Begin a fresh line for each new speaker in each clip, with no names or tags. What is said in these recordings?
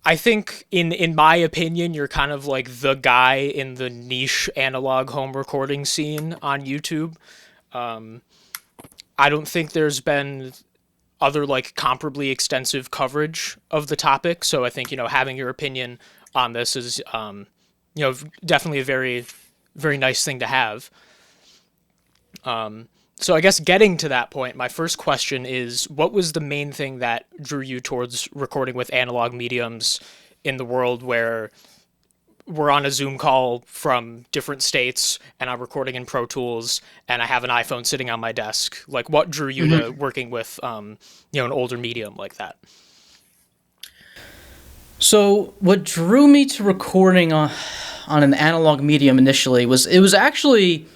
I think in my opinion, you're kind of like the guy in the niche analog home recording scene on YouTube. Um, I don't think there's been other like comparably extensive coverage of the topic. So I think, having your opinion on this is, definitely a very, very nice thing to have. So I guess getting to that point, my first question is, what was the main thing that drew you towards recording with analog mediums in the world where we're on a Zoom call from different states and I'm recording in Pro Tools and I have an iPhone sitting on my desk? Like, what drew you to working with, an older medium like that?
So what drew me to recording on an analog medium initially was it was actually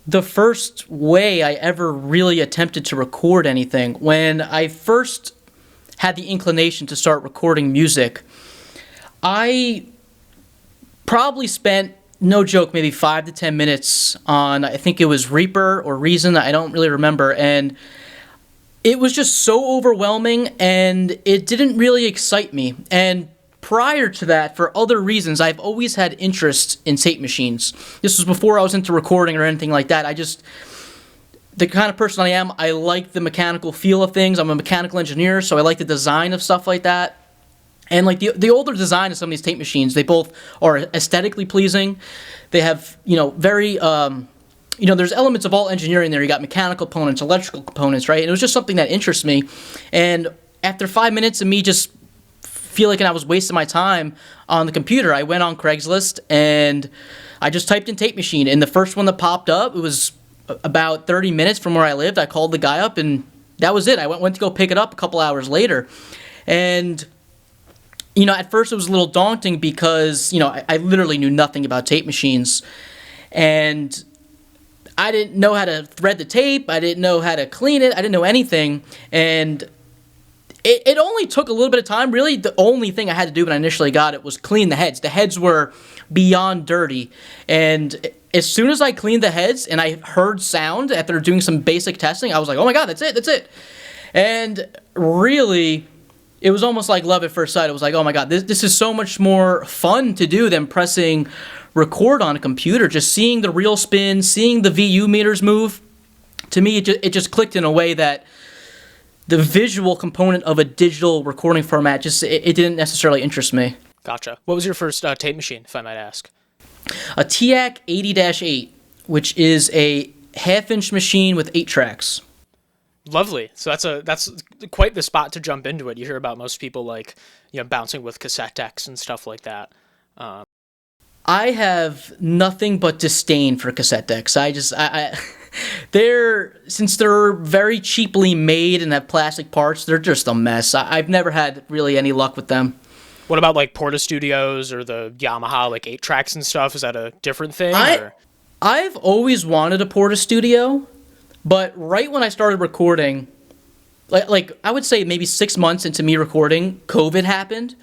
the first way I ever really attempted to record anything. When I first had the inclination to start recording music, I probably spent, no joke, maybe 5 to 10 minutes on, I think it was Reaper or Reason, I don't really remember, and it was just so overwhelming and it didn't really excite me. And prior to that, for other reasons, I've always had interest in tape machines. This was before I was into recording or anything like that. The kind of person I am, I like the mechanical feel of things. I'm a mechanical engineer, so I like the design of stuff like that. And like the older design of some of these tape machines, they both are aesthetically pleasing. They have, very, there's elements of all engineering there. You got mechanical components, electrical components, right? And it was just something that interests me. And after 5 minutes of me just feeling like I was wasting my time on the computer, I went on Craigslist and I just typed in tape machine. And the first one that popped up, it was about 30 minutes from where I lived. I called the guy up and that was it. I went to go pick it up a couple hours later. And at first it was a little daunting because, I literally knew nothing about tape machines. And I didn't know how to thread the tape. I didn't know how to clean it. I didn't know anything. And it only took a little bit of time. Really, the only thing I had to do when I initially got it was clean the heads. The heads were beyond dirty. And as soon as I cleaned the heads and I heard sound after doing some basic testing, I was like, oh my God, that's it. And really, it was almost like love at first sight. It was like, oh my God, this is so much more fun to do than pressing record on a computer. Just seeing the reel spin, seeing the VU meters move. To me, it just clicked in a way that the visual component of a digital recording format it didn't necessarily interest me.
Gotcha. What was your first tape machine, if I might ask?
A TIAC 80-8, which is a half-inch machine with 8 tracks.
Lovely. So that's quite the spot to jump into it. You hear about most people like, bouncing with cassette decks and stuff like that.
I have nothing but disdain for cassette decks. Since they're very cheaply made and have plastic parts, they're just a mess. I've never had really any luck with them.
What about like Porta Studios or the Yamaha like 8 tracks and stuff? Is that a different thing?
I've always wanted a Porta Studio, but right when I started recording, like I would say maybe 6 months into me recording, COVID happened,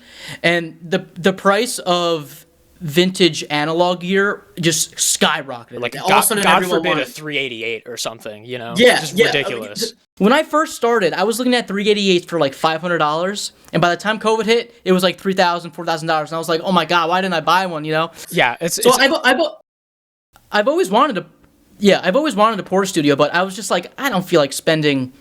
and the price of vintage analog gear just skyrocketed.
Like
all of a sudden,
God
everyone
forbid
wanted
a 388 or something,
Yeah,
just
yeah.
ridiculous.
When I first started, I was looking at 388s for like $500, and by the time COVID hit, it was like $3,000, $4,000, and I was like, oh my God, why didn't I buy one?
Yeah,
I've always wanted a Porta Studio, but I was just like, I don't feel like spending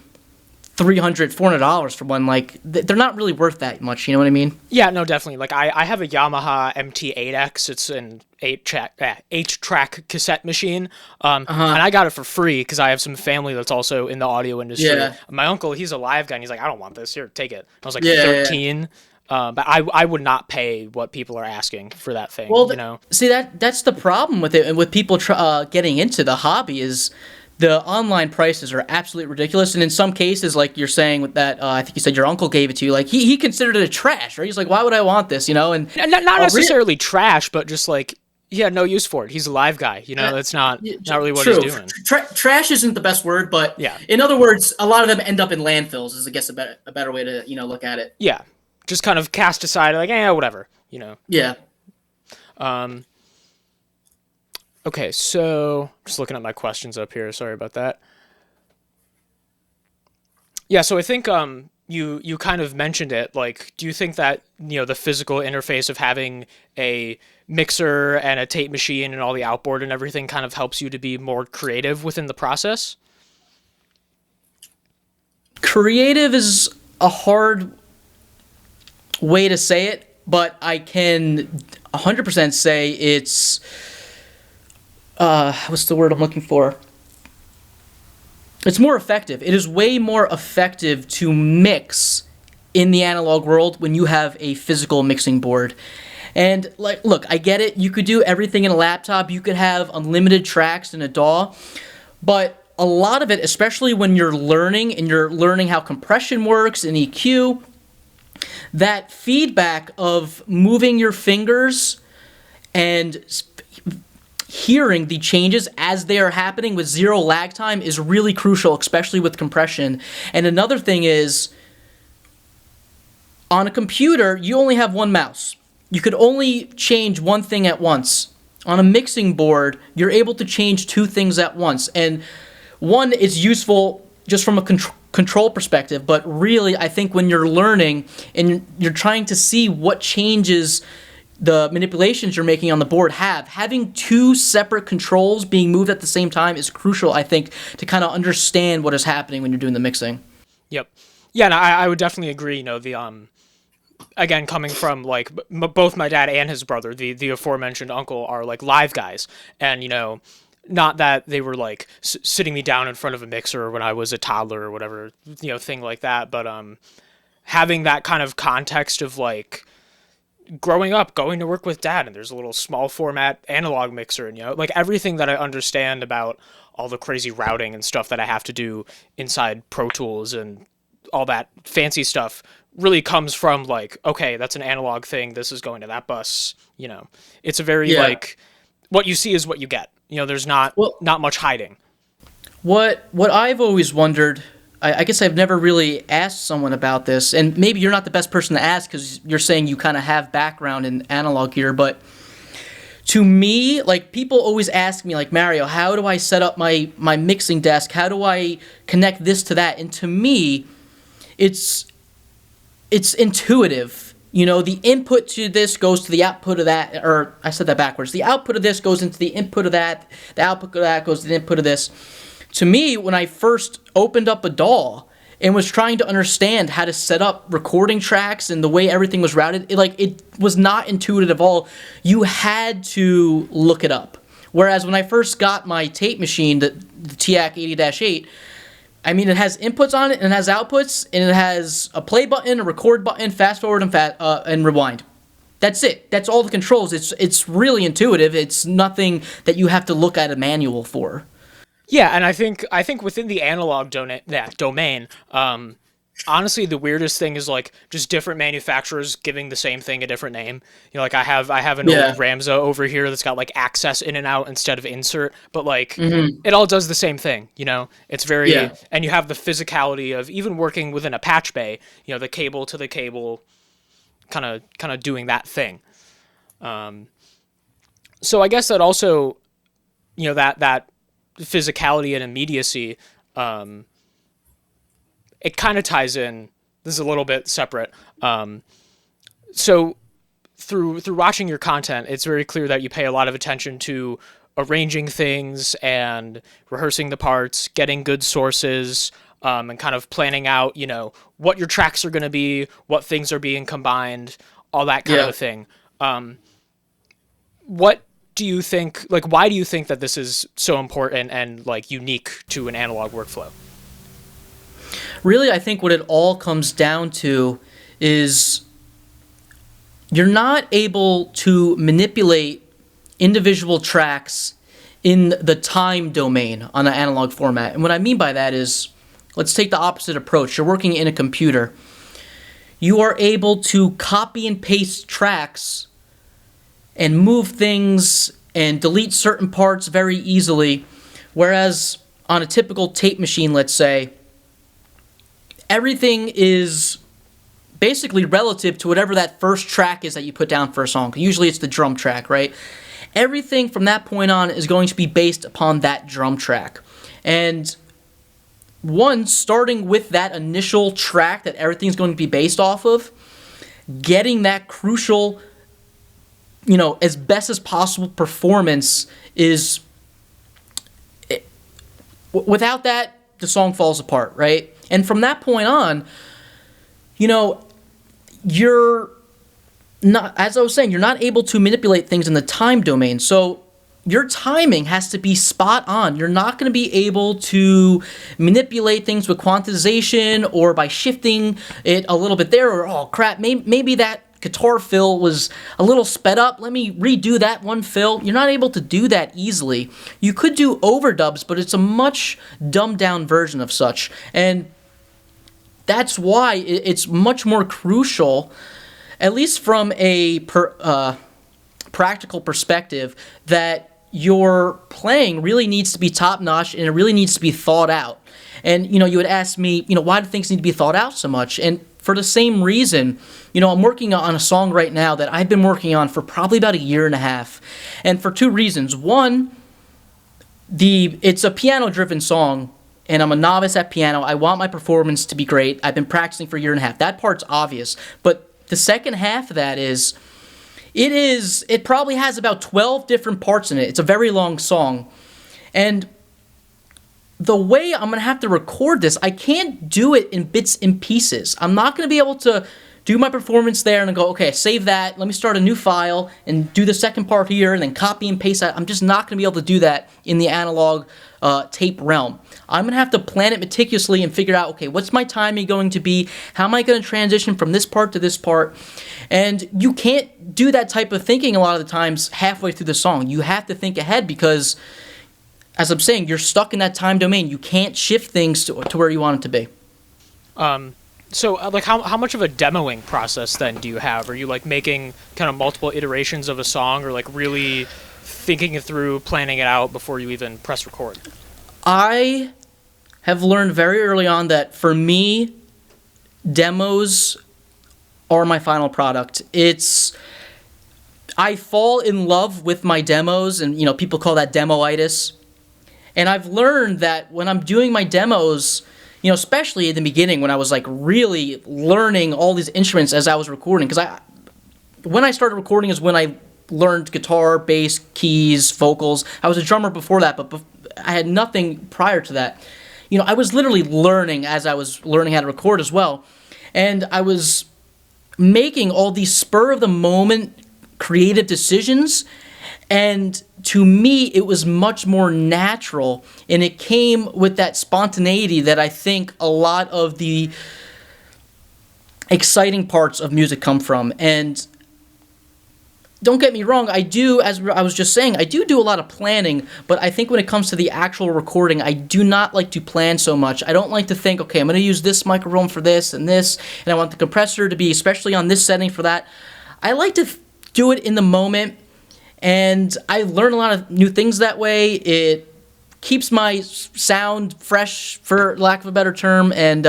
$300, $400 for one. Like, they're not really worth that much, you know what I mean?
Yeah, no, definitely. Like, I have a Yamaha MT8X. It's an 8-track cassette machine. And I got it for free because I have some family that's also in the audio industry.
Yeah.
My uncle, he's a live guy, and he's like, I don't want this. Here, take it. I was like,
Yeah,
13. But I would not pay what people are asking for that thing,
See, that's the problem with it, and with people getting into the hobby is the online prices are absolutely ridiculous, and in some cases, like you're saying with that, I think you said your uncle gave it to you, like he considered it a trash, right? He's like, why would I want this, And
not necessarily trash, but just like, he had no use for it. He's a live guy, That's not really what he's doing.
Trash isn't the best word, but
yeah.
In other words, a lot of them end up in landfills. Is I guess a better way to look at it.
Yeah, just kind of cast aside, like, whatever,
Yeah.
Okay, so just looking at my questions up here. Sorry about that. Yeah, so I think you kind of mentioned it. Like, do you think that, the physical interface of having a mixer and a tape machine and all the outboard and everything kind of helps you to be more creative within the process?
Creative is a hard way to say it, but I can 100% say it's what's the word I'm looking for? It's more effective. It is way more effective to mix in the analog world when you have a physical mixing board. And like, look, I get it. You could do everything in a laptop. You could have unlimited tracks in a DAW, but a lot of it, especially when you're learning and you're learning how compression works in EQ, that feedback of moving your fingers and hearing the changes as they are happening with zero lag time is really crucial, especially with compression. And another thing is, on a computer, you only have one mouse. You could only change one thing at once. On a mixing board, you're able to change two things at once. And one is useful just from a control perspective, but really, I think when you're learning and you're trying to see what changes the manipulations you're making on the board having two separate controls being moved at the same time is crucial, I think, to kind of understand what is happening when you're doing the mixing.
Yep. Yeah, and I would definitely agree. The again, coming from like both my dad and his brother, the aforementioned uncle, are like live guys, and not that they were like sitting me down in front of a mixer when I was a toddler or whatever, thing like that, but having that kind of context of like growing up, going to work with dad, and there's a little small format analog mixer, and like everything that I understand about all the crazy routing and stuff that I have to do inside Pro Tools and all that fancy stuff really comes from like, okay, that's an analog thing, this is going to that bus. It's a very like, what you see is what you get. There's not much hiding.
What I've always wondered, I guess I've never really asked someone about this, and maybe you're not the best person to ask because you're saying you kind of have background in analog gear, but to me, like, people always ask me, like, Mario, how do I set up my mixing desk? How do I connect this to that? And to me, it's intuitive. The input to this goes to the output of that, or I said that backwards. The output of this goes into the input of that. The output of that goes to the input of this. To me, when I first opened up a DAW and was trying to understand how to set up recording tracks and the way everything was routed, it was not intuitive at all. You had to look it up. Whereas when I first got my tape machine, the TIAC 80-8, I mean, it has inputs on it, and it has outputs, and it has a play button, a record button, fast forward, and rewind. That's it. That's all the controls. It's really intuitive. It's nothing that you have to look at a manual for.
Yeah, and I think within the analog domain, honestly, the weirdest thing is like just different manufacturers giving the same thing a different name. Like I have an old Ramza over here that's got like access in and out instead of insert, but like it all does the same thing. It's very and you have the physicality of even working within a patch bay. The cable to the cable, kind of doing that thing. So I guess that also, that physicality and immediacy, it kind of ties in. This is a little bit separate. So through watching your content, it's very clear that you pay a lot of attention to arranging things and rehearsing the parts, getting good sources, and kind of planning out, what your tracks are going to be, what things are being combined, all that kind of a thing. What do you think, like, why do you think that this is so important and like unique to an analog workflow?
Really, I think what it all comes down to is you're not able to manipulate individual tracks in the time domain on an analog format. And what I mean by that is, let's take the opposite approach. You're working in a computer. You are able to copy and paste tracks and move things and delete certain parts very easily, whereas on a typical tape machine, let's say, everything is basically relative to whatever that first track is that you put down for a song. Usually it's the drum track, right? Everything from that point on is going to be based upon that drum track. And one, starting with that initial track that everything's going to be based off of, getting that crucial, as best as possible performance is. Without that, the song falls apart, right? And from that point on, you're not, as I was saying, you're not able to manipulate things in the time domain. So your timing has to be spot on. You're not going to be able to manipulate things with quantization or by shifting it a little bit there, or, oh crap, maybe that guitar fill was a little sped up. Let me redo that one fill. You're not able to do that easily. You could do overdubs, but it's a much dumbed down version of such. And that's why it's much more crucial, at least from a practical perspective, that your playing really needs to be top-notch and it really needs to be thought out. And, you would ask me, why do things need to be thought out so much? And for the same reason, I'm working on a song right now that I've been working on for probably about a year and a half. And for two reasons. One, it's a piano-driven song, and I'm a novice at piano. I want my performance to be great. I've been practicing for a year and a half. That part's obvious. But the second half of that is, it probably has about 12 different parts in it. It's a very long song. And the way I'm going to have to record this, I can't do it in bits and pieces. I'm not going to be able to do my performance there and go, okay, save that, let me start a new file and do the second part here and then copy and paste that. I'm just not going to be able to do that in the analog tape realm. I'm going to have to plan it meticulously and figure out, okay, what's my timing going to be? How am I going to transition from this part to this part? And you can't do that type of thinking a lot of the times halfway through the song. You have to think ahead because, as I'm saying, you're stuck in that time domain. You can't shift things to where you want it to be.
So, how much of a demoing process then do you have? Are you making kind of multiple iterations of a song, or really thinking it through, planning it out before you even press record?
I have learned very early on that for me, demos are my final product. I fall in love with my demos, and people call that demoitis. And I've learned that when I'm doing my demos, especially in the beginning when I was really learning all these instruments as I was recording, because when I started recording is when I learned guitar, bass, keys, vocals. I was a drummer before that, but I had nothing prior to that. I was literally learning as I was learning how to record as well. And I was making all these spur-of-the-moment creative decisions, and to me, it was much more natural, and it came with that spontaneity that I think a lot of the exciting parts of music come from. And don't get me wrong, I do, as I was just saying, I do a lot of planning, but I think when it comes to the actual recording, I do not like to plan so much. I don't like to think, okay, I'm going to use this microphone for this, and I want the compressor to be especially on this setting for that. I like to do it in the moment, and I learn a lot of new things that way. It keeps my sound fresh, for lack of a better term, and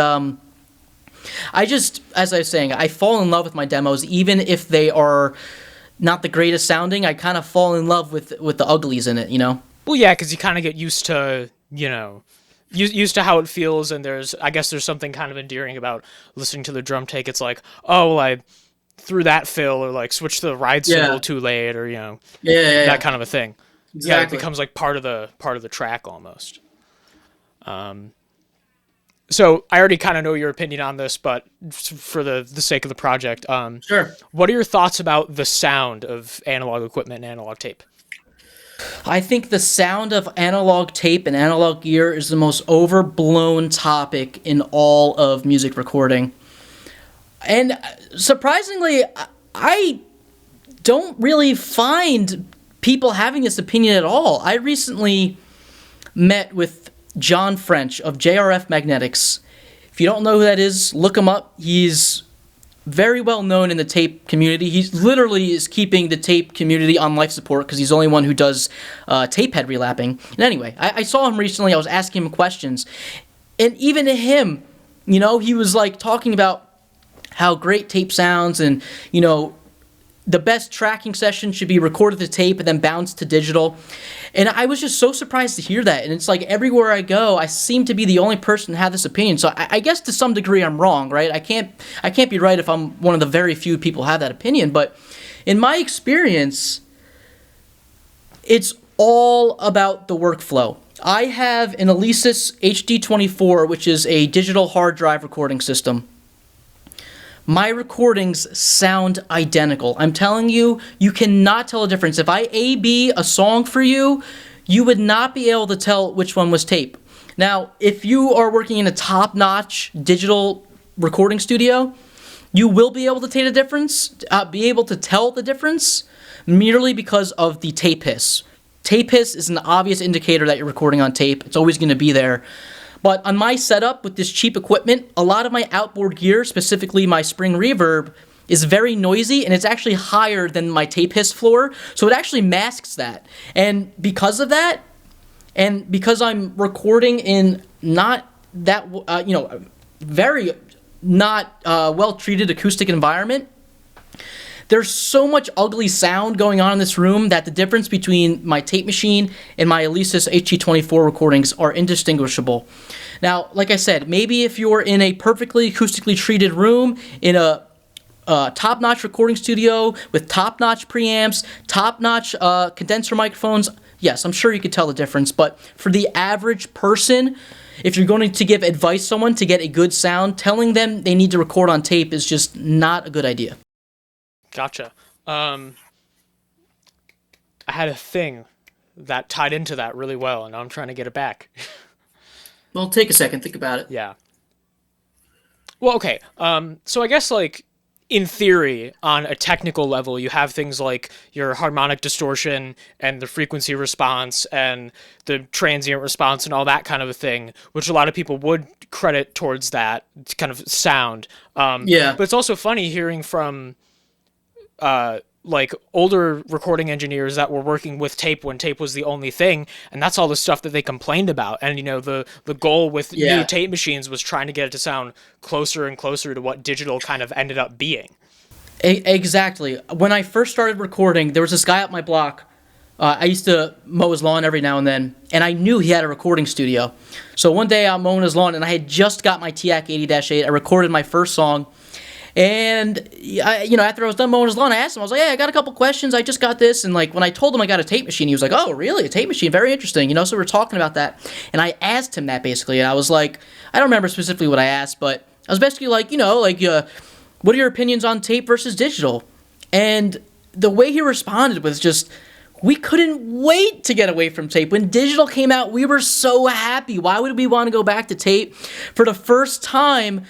I just, as I was saying, I fall in love with my demos, even if they are not the greatest sounding. I kind of fall in love with the uglies in it,
Well, yeah, because you kind of get used to, used to how it feels, and I guess there's something kind of endearing about listening to the drum take. It's like, oh, well, I threw that fill, or switched to the ride cymbal too late, or that kind of a thing.
Exactly.
Yeah, it becomes part of the track almost. So I already kind of know your opinion on this, but for the sake of the project,
sure.
What are your thoughts about the sound of analog equipment and analog tape?
I think the sound of analog tape and analog gear is the most overblown topic in all of music recording. And surprisingly, I don't really find people having this opinion at all. I recently met with John French of JRF Magnetics. If you don't know who that is, look him up. He's very well known in the tape community. He literally is keeping the tape community on life support because he's the only one who does tape head relapping. And anyway, I saw him recently. I was asking him questions. And even to him, he was talking about how great tape sounds, and the best tracking session should be recorded to tape and then bounced to digital. And I was just so surprised to hear that. And it's like everywhere I go, I seem to be the only person to have this opinion. So I guess to some degree I'm wrong, right? I can't be right if I'm one of the very few people who have that opinion. But in my experience, it's all about the workflow. I have an Alesis HD24, which is a digital hard drive recording system. My recordings sound identical. I'm telling you, you cannot tell a difference. If I A-B a song for you, you would not be able to tell which one was tape. Now, if you are working in a top-notch digital recording studio, you will be able to tell the difference merely because of the tape hiss. Tape hiss is an obvious indicator that you're recording on tape. It's always going to be there. But on my setup with this cheap equipment, a lot of my outboard gear, specifically my spring reverb, is very noisy, and it's actually higher than my tape hiss floor, so it actually masks that. And because of that, and because I'm recording in not that, very not well-treated acoustic environment, there's so much ugly sound going on in this room that the difference between my tape machine and my Alesis HG24 recordings are indistinguishable. Now, like I said, maybe if you're in a perfectly acoustically treated room in a top-notch recording studio with top-notch preamps, top-notch condenser microphones, yes, I'm sure you could tell the difference. But for the average person, if you're going to give advice to someone to get a good sound, telling them they need to record on tape is just not a good idea.
Gotcha. I had a thing that tied into that really well, and now I'm trying to get it back.
Well, take a second, think about it.
Yeah. Well, okay. So I guess, like, in theory, on a technical level, you have things like your harmonic distortion and the frequency response and the transient response and all that kind of a thing, which a lot of people would credit towards that kind of sound.
Yeah.
But it's also funny hearing from like older recording engineers that were working with tape when tape was the only thing, and that's all the stuff that they complained about. And the goal with new tape machines was trying to get it to sound closer and closer to what digital kind of ended up being.
Exactly. When I first started recording, there was this guy up my block. I used to mow his lawn every now and then, and I knew he had a recording studio. So one day I'm mowing his lawn, and I had just got my TAC 80-8. I recorded my first song. And, after I was done mowing his lawn, I asked him, I was like, hey, I got a couple questions, I just got this, and, like, when I told him I got a tape machine, he was like, oh, really, a tape machine, very interesting, so we were talking about that, and I asked him that, basically, and I was like, I don't remember specifically what I asked, but I was basically like, what are your opinions on tape versus digital? And the way he responded was just, we couldn't wait to get away from tape. When digital came out, we were so happy. Why would we want to go back to tape? For the first time,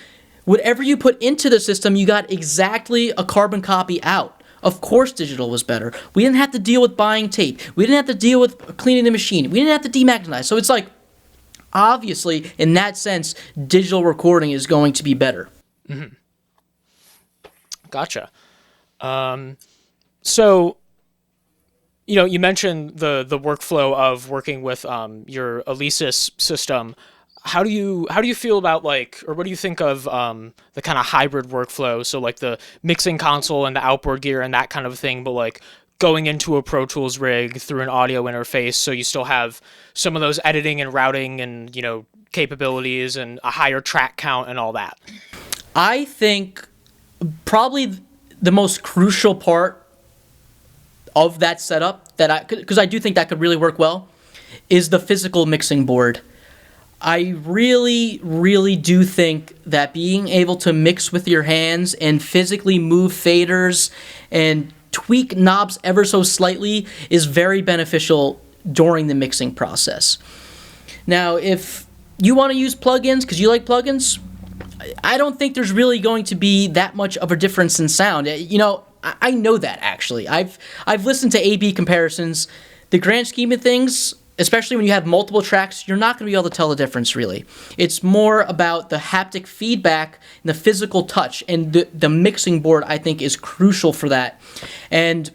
whatever you put into the system, you got exactly a carbon copy out. Of course digital was better. We didn't have to deal with buying tape. We didn't have to deal with cleaning the machine. We didn't have to demagnetize. So it's like, obviously, in that sense, digital recording is going to be better.
Mm-hmm. Gotcha. So, you mentioned the workflow of working with your Alesis system. How do you feel about, like, or what do you think of the kind of hybrid workflow? So, like, the mixing console and the outboard gear and that kind of thing, but, like, going into a Pro Tools rig through an audio interface, so you still have some of those editing and routing and, capabilities and a higher track count and all that.
I think probably the most crucial part of that setup, because I do think that could really work well, is the physical mixing board. I really, really do think that being able to mix with your hands and physically move faders and tweak knobs ever so slightly is very beneficial during the mixing process. Now, if you want to use plugins because you like plugins, I don't think there's really going to be that much of a difference in sound. I know that, actually. I've listened to A/B comparisons. The grand scheme of things, especially when you have multiple tracks, you're not going to be able to tell the difference, really. It's more about the haptic feedback and the physical touch, and the mixing board, I think, is crucial for that. And,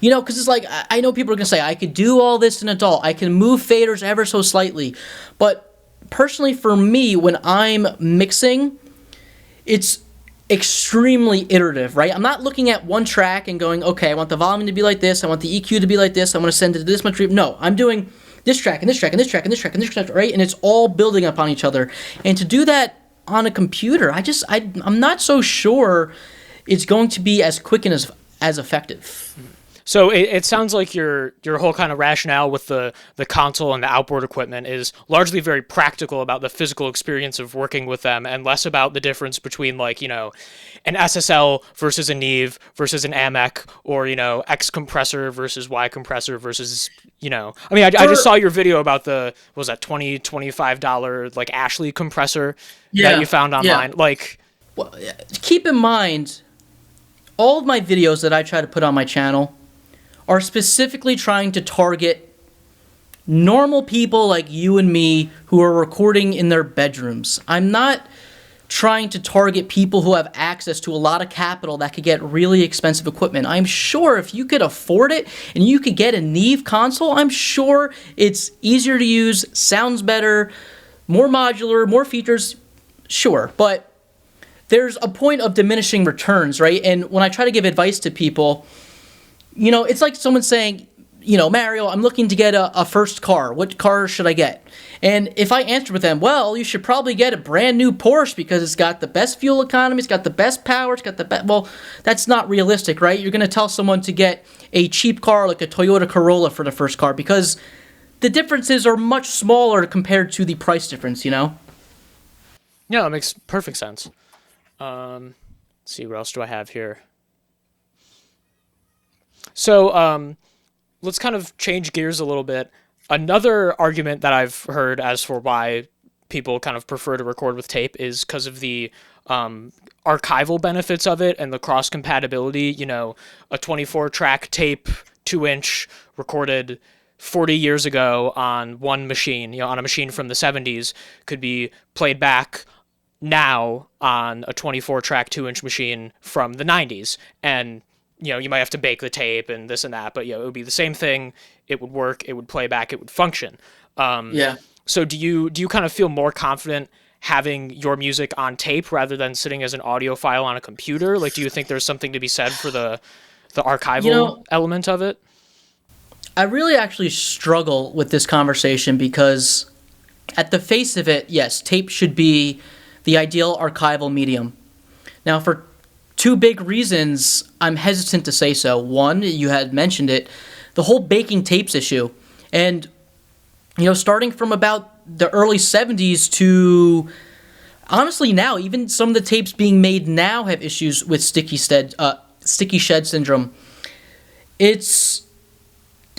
because it's like, I know people are going to say, I could do all this in a DAW. I can move faders ever so slightly. But personally, for me, when I'm mixing, it's extremely iterative, right? I'm not looking at one track and going, okay, I want the volume to be like this, I want the EQ to be like this, I want to send it to this much reverb. No, I'm doing this track and this track and this track and this track and this track, right? And it's all building upon each other. And to do that on a computer, I'm not so sure it's going to be as quick and as effective.
So it sounds like your whole kind of rationale with the console and the outboard equipment is largely very practical about the physical experience of working with them, and less about the difference between, like, you know, an SSL versus a Neve versus an AMEC, or, you know, X compressor versus Y compressor versus, you know, I mean, I just saw your video about the, what was that, $25 like Ashley compressor that you found online. Like,
well, keep in mind, all of my videos that I try to put on my channel are specifically trying to target normal people like you and me who are recording in their bedrooms. I'm not trying to target people who have access to a lot of capital that could get really expensive equipment. I'm sure if you could afford it and you could get a Neve console, I'm sure it's easier to use, sounds better, more modular, more features, sure. But there's a point of diminishing returns, right? And when I try to give advice to people, you know, it's like someone saying, you know, Mario, I'm looking to get a first car. What car should I get? And if I answer with them, well, you should probably get a brand new Porsche because it's got the best fuel economy, it's got the best power, it's got the best... Well, that's not realistic, right? You're going to tell someone to get a cheap car like a Toyota Corolla for the first car because the differences are much smaller compared to the price difference, you know?
yeah, that makes perfect sense. Let's see, what else do I have here? So let's kind of change gears a little bit. Another argument that I've heard as for why people kind of prefer to record with tape is because of the archival benefits of it and the cross compatibility. You know, a 24-track tape, 2-inch, recorded 40 years ago on one machine, you know, on a machine from the 70s, could be played back now on a 24-track 2-inch machine from the 90s. And you know, you might have to bake the tape and this and that, but, you know, it would be the same thing. It would work. It would play back. It would function.
Yeah.
So do you kind of feel more confident having your music on tape rather than sitting as an audio file on a computer? Like, do you think there's something to be said for the archival element of it?
I really actually struggle with this conversation because at the face of it, yes, tape should be the ideal archival medium. Now, for two big reasons I'm hesitant to say so. One, you had mentioned it, the whole baking tapes issue. And, you know, starting from about the early 70s to, honestly now, even some of the tapes being made now have issues with sticky shed syndrome.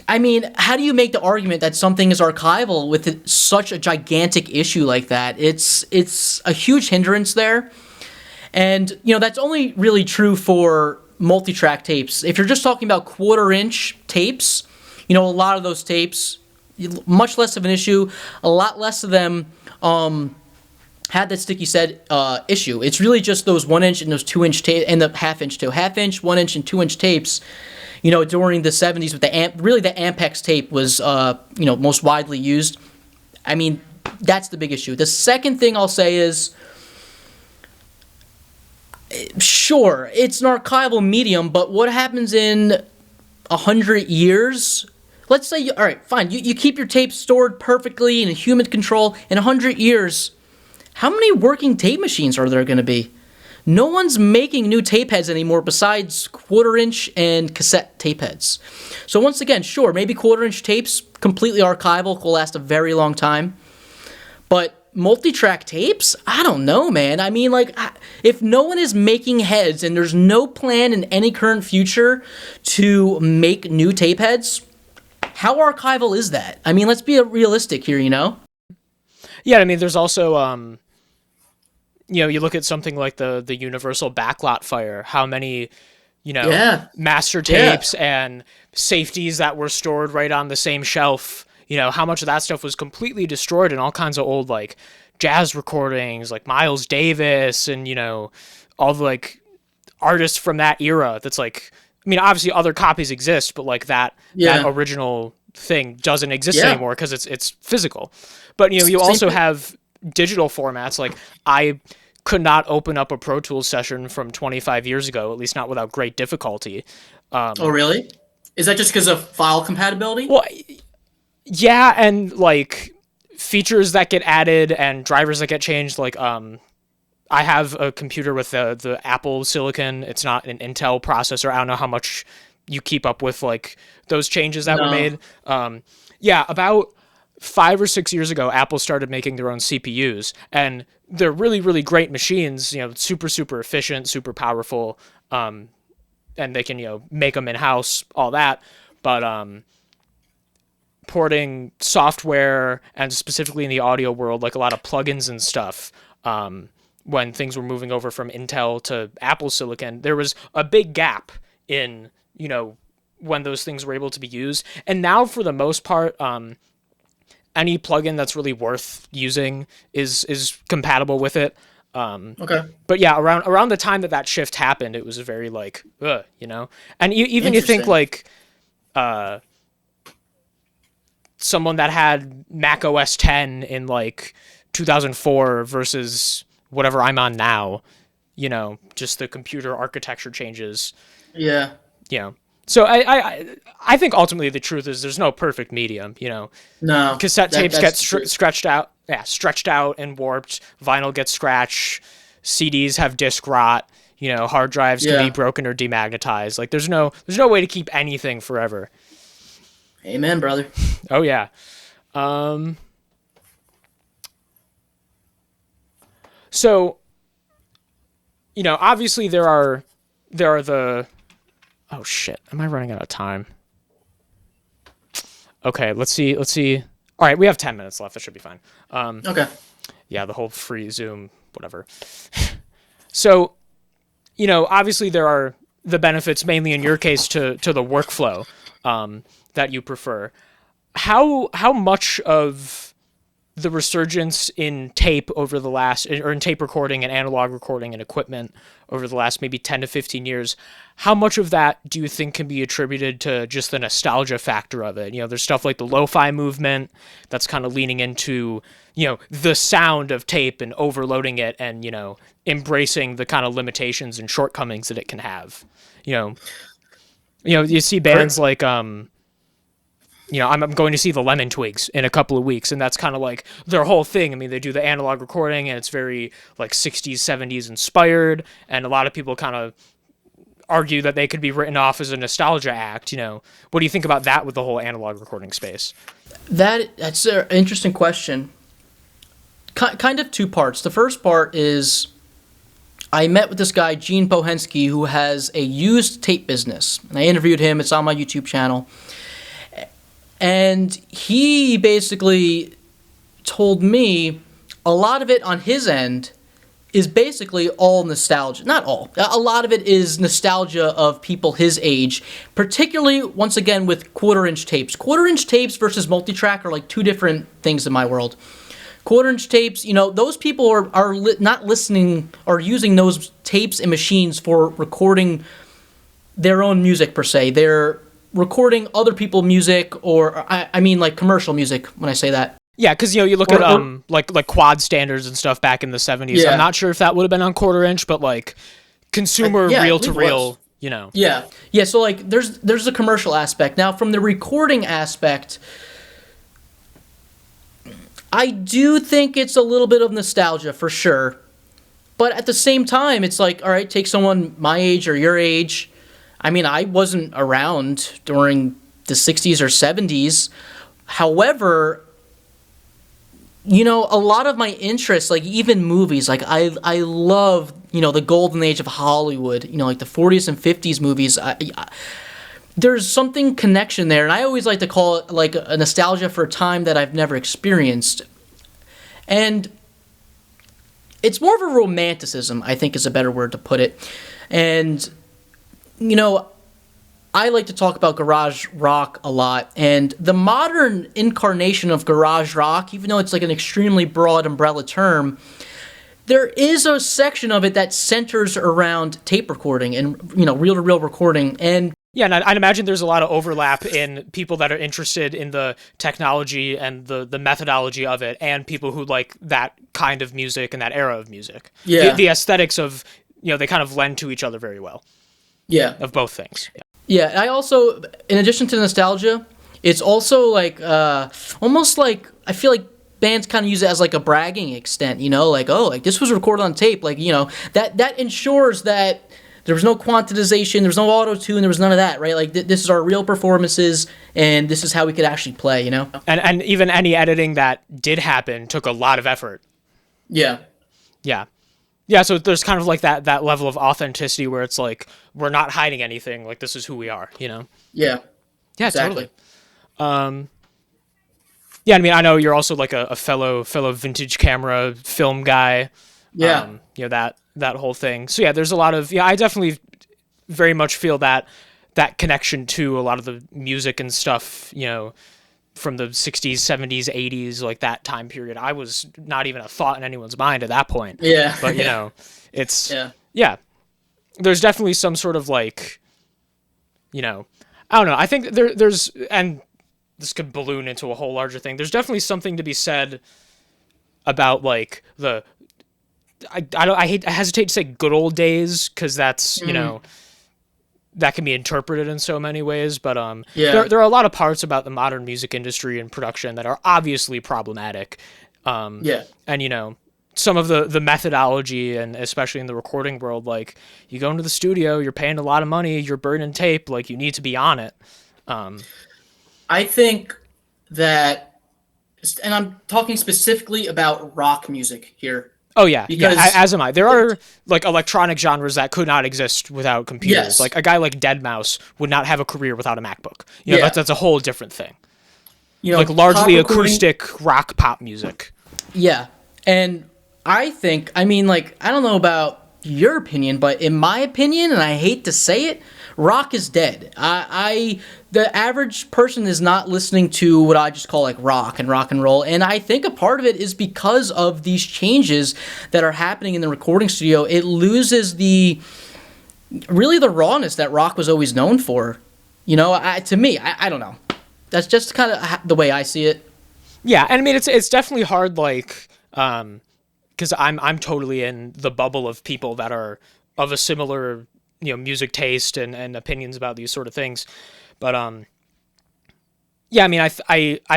I mean, how do you make the argument that something is archival with such a gigantic issue like that? It's a huge hindrance there. And, you know, that's only really true for multi-track tapes. If you're just talking about quarter-inch tapes, you know, a lot of those tapes, much less of an issue. A lot less of them had that sticky shed issue. It's really just those 1-inch and those 2-inch tapes, and the half-inch too. Half-inch, 1-inch, and 2-inch tapes, you know, during the 70s with the Ampex tape was, you know, most widely used. I mean, that's the big issue. The second thing I'll say is, sure, it's an archival medium, but what happens in 100 years? Let's say, all right, fine, you keep your tapes stored perfectly in a humid control. In 100 years, how many working tape machines are there going to be? No one's making new tape heads anymore besides quarter-inch and cassette tape heads. So once again, sure, maybe quarter-inch tapes, completely archival, will last a very long time. But multi-track tapes? I don't know, man. I mean, like, if no one is making heads and there's no plan in any current future to make new tape heads, how archival is that? I mean, let's be realistic here, you know?
Yeah, I mean, there's also, you know, you look at something like the Universal Backlot Fire, how many, you know, master tapes and safeties that were stored right on the same shelf. You know, how much of that stuff was completely destroyed in all kinds of old, like, jazz recordings, like Miles Davis and, you know, all the, like, artists from that era. That's like, I mean, obviously other copies exist, but, like, that original thing doesn't exist anymore because it's physical. But, you know, you also have digital formats. Like, I could not open up a Pro Tools session from 25 years ago, at least not without great difficulty.
Oh, really? Is that just because of file compatibility?
Well, yeah, and like features that get added and drivers that get changed. Like, I have a computer with the Apple Silicon. It's not an Intel processor. I don't know how much you keep up with like those changes that were made. Yeah, about 5 or 6 years ago, Apple started making their own CPUs, and they're really, really great machines. Super, super efficient, super powerful, and they can make them in house, all that. But porting software, and specifically in the audio world, like a lot of plugins and stuff, when things were moving over from Intel to Apple Silicon, there was a big gap in when those things were able to be used. And now, for the most part, any plugin that's really worth using is compatible with it.
Okay.
But yeah, around the time that shift happened, it was very like, And even you think like, someone that had Mac OS 10 in like 2004 versus whatever I'm on now, just the computer architecture changes.
Yeah.
So I think ultimately the truth is there's no perfect medium.
No.
Cassette tapes get stretched out and warped. Vinyl gets scratched. CDs have disc rot. Hard drives can be broken or demagnetized. Like there's no way to keep anything forever.
Amen, brother.
Oh yeah. So, obviously there are the. Oh shit! Am I running out of time? Okay, let's see. All right, we have 10 minutes left. That should be fine.
Okay.
Yeah, the whole free Zoom, whatever. So, obviously there are the benefits, mainly in your case, to the workflow that you prefer. How much of the resurgence in tape over the last, or in tape recording and analog recording and equipment over the last maybe 10 to 15 years, how much of that do you think can be attributed to just the nostalgia factor of it? There's stuff like the lo-fi movement that's kind of leaning into, the sound of tape and overloading it and, embracing the kind of limitations and shortcomings that it can have. You see bands like, I'm going to see the Lemon Twigs in a couple of weeks, and that's kind of like their whole thing. I mean, they do the analog recording, and it's very like 60s, 70s inspired, and a lot of people kind of argue that they could be written off as a nostalgia act. What do you think about that with the whole analog recording space?
That's an interesting question. Kind of two parts. The first part is I met with this guy, Gene Bohensky, who has a used tape business, and I interviewed him. It's on my YouTube channel. And he basically told me a lot of it on his end is basically all nostalgia. Not all. A lot of it is nostalgia of people his age, particularly, once again, with quarter-inch tapes. Quarter-inch tapes versus multi-track are like two different things in my world. Quarter-inch tapes, those people are not listening or using those tapes and machines for recording their own music, per se. They're recording other people's music, or I mean like commercial music when I say that.
Yeah, because you look at like quad standards and stuff back in the 70s. Yeah. I'm not sure if that would have been on quarter inch, but like consumer reel to reel,
Yeah. So like there's a commercial aspect. Now from the recording aspect, I do think it's a little bit of nostalgia for sure. But at the same time, it's like, all right, take someone my age or your age. I mean, I wasn't around during the 60s or 70s. However, a lot of my interests, like even movies, like I love, the golden age of Hollywood, like the 40s and 50s movies. There's something connection there, and I always like to call it like a nostalgia for a time that I've never experienced. And it's more of a romanticism, I think is a better word to put it. And I like to talk about garage rock a lot, and the modern incarnation of garage rock, even though it's like an extremely broad umbrella term, there is a section of it that centers around tape recording and, reel-to-reel recording. And,
Yeah, and I'd imagine there's a lot of overlap in people that are interested in the technology and the methodology of it, and people who like that kind of music and that era of music.
Yeah,
The aesthetics of, they kind of lend to each other very well,
yeah,
of both things. Yeah.
yeah. I also, in addition to nostalgia, it's also like almost like I feel like bands kind of use it as like a bragging extent, like, oh, like this was recorded on tape, like, that ensures that there was no quantization, there was no auto tune, there was none of that, right? Like this is our real performances, and this is how we could actually play.
And even any editing that did happen took a lot of effort.
Yeah.
Yeah. Yeah, so there's kind of like that level of authenticity where it's like we're not hiding anything, like this is who we are,
Yeah.
Yeah,
Exactly.
totally. Yeah, I mean, I know you're also like a fellow vintage camera film guy.
Yeah.
That whole thing. So yeah, there's a lot of, I definitely very much feel that connection to a lot of the music and stuff, from the 60s, 70s, 80s, like that time period. I was not even a thought in anyone's mind at that point.
Yeah.
But
Yeah.
it's
Yeah.
yeah, there's definitely some sort of like, I don't know. I think there's, and this could balloon into a whole larger thing. There's definitely something to be said about like I hesitate to say good old days, because that's that can be interpreted in so many ways, but
Yeah.
there are a lot of parts about the modern music industry and production that are obviously problematic,
Yeah.
and some of the methodology, and especially in the recording world, like you go into the studio, you're paying a lot of money, you're burning tape, like you need to be on it.
I think that, and I'm talking specifically about rock music here,
Oh yeah, yeah.
because
As am I. There are like electronic genres that could not exist without computers.
yes,
Like a guy like Dead Mouse would not have a career without a MacBook.
yeah,
That's a whole different thing. Like
pop
largely
recording,
acoustic rock pop music.
yeah, and I think, I mean, like, I don't know about your opinion, but in my opinion, and I hate to say it, rock is dead. The average person is not listening to what I just call like rock and roll, and I think a part of it is because of these changes that are happening in the recording studio. It loses the rawness that rock was always known for. To me, I don't know. That's just kind of the way I see it.
Yeah, and I mean it's definitely hard, like because I'm totally in the bubble of people that are of a similar music taste and opinions about these sort of things, but yeah, I mean I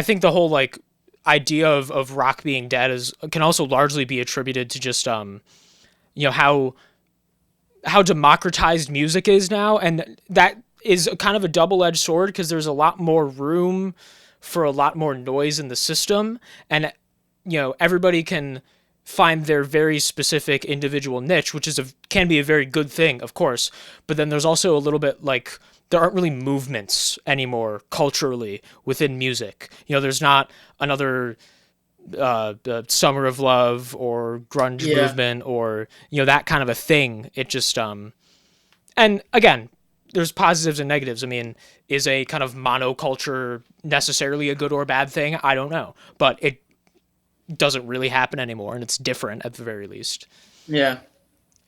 think the whole like idea of rock being dead can also largely be attributed to just how democratized music is now, and that is kind of a double-edged sword, because there's a lot more room for a lot more noise in the system, and everybody can find their very specific individual niche, which can be a very good thing, of course, but then there's also a little bit like there aren't really movements anymore culturally within music. There's not another Summer of Love or grunge
Yeah,
movement, or that kind of a thing. It just and again, there's positives and negatives. I mean, is a kind of monoculture necessarily a good or bad thing? I don't know, but it doesn't really happen anymore, and it's different at the very least.
yeah,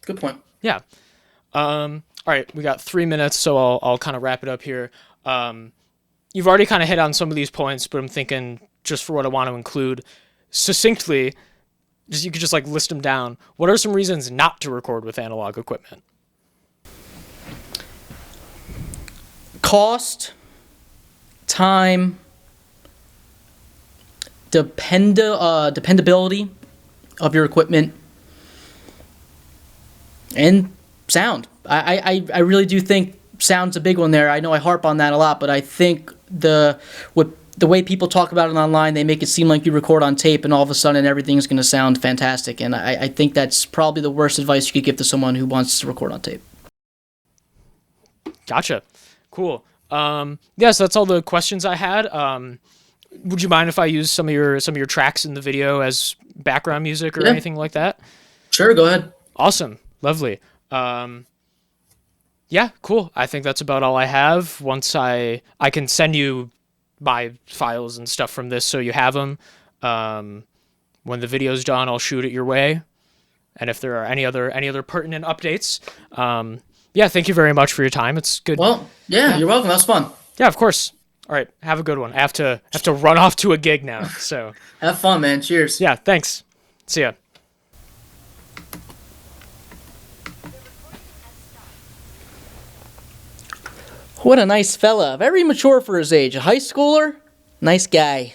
good point.
Yeah. All right, we got 3 minutes, so I'll kind of wrap it up here. You've already kind of hit on some of these points, but I'm thinking just for what I want to include succinctly, you could just like list them down. What are some reasons not to record with analog equipment?
Cost, time, dependability of your equipment, and sound. I really do think sound's a big one there. I know I harp on that a lot, but I think the way people talk about it online, they make it seem like you record on tape and all of a sudden everything's going to sound fantastic. And I think that's probably the worst advice you could give to someone who wants to record on tape.
Gotcha. Cool. Yeah, so that's all the questions I had. Would you mind if I use some of your tracks in the video as background music or
Yeah,
anything like that?
sure, go ahead.
Awesome. Lovely. Yeah, cool. I think that's about all I have. Once I can send you my files and stuff from this so you have them. When the video's done, I'll shoot it your way. And if there are any other pertinent updates, Yeah, thank you very much for your time. It's good.
Well, yeah, you're welcome. That was fun.
Yeah, of course. All right, have a good one. I have to run off to a gig now. So,
Have fun, man. Cheers.
yeah, thanks. See ya.
What a nice fella. Very mature for his age. A high schooler? Nice guy.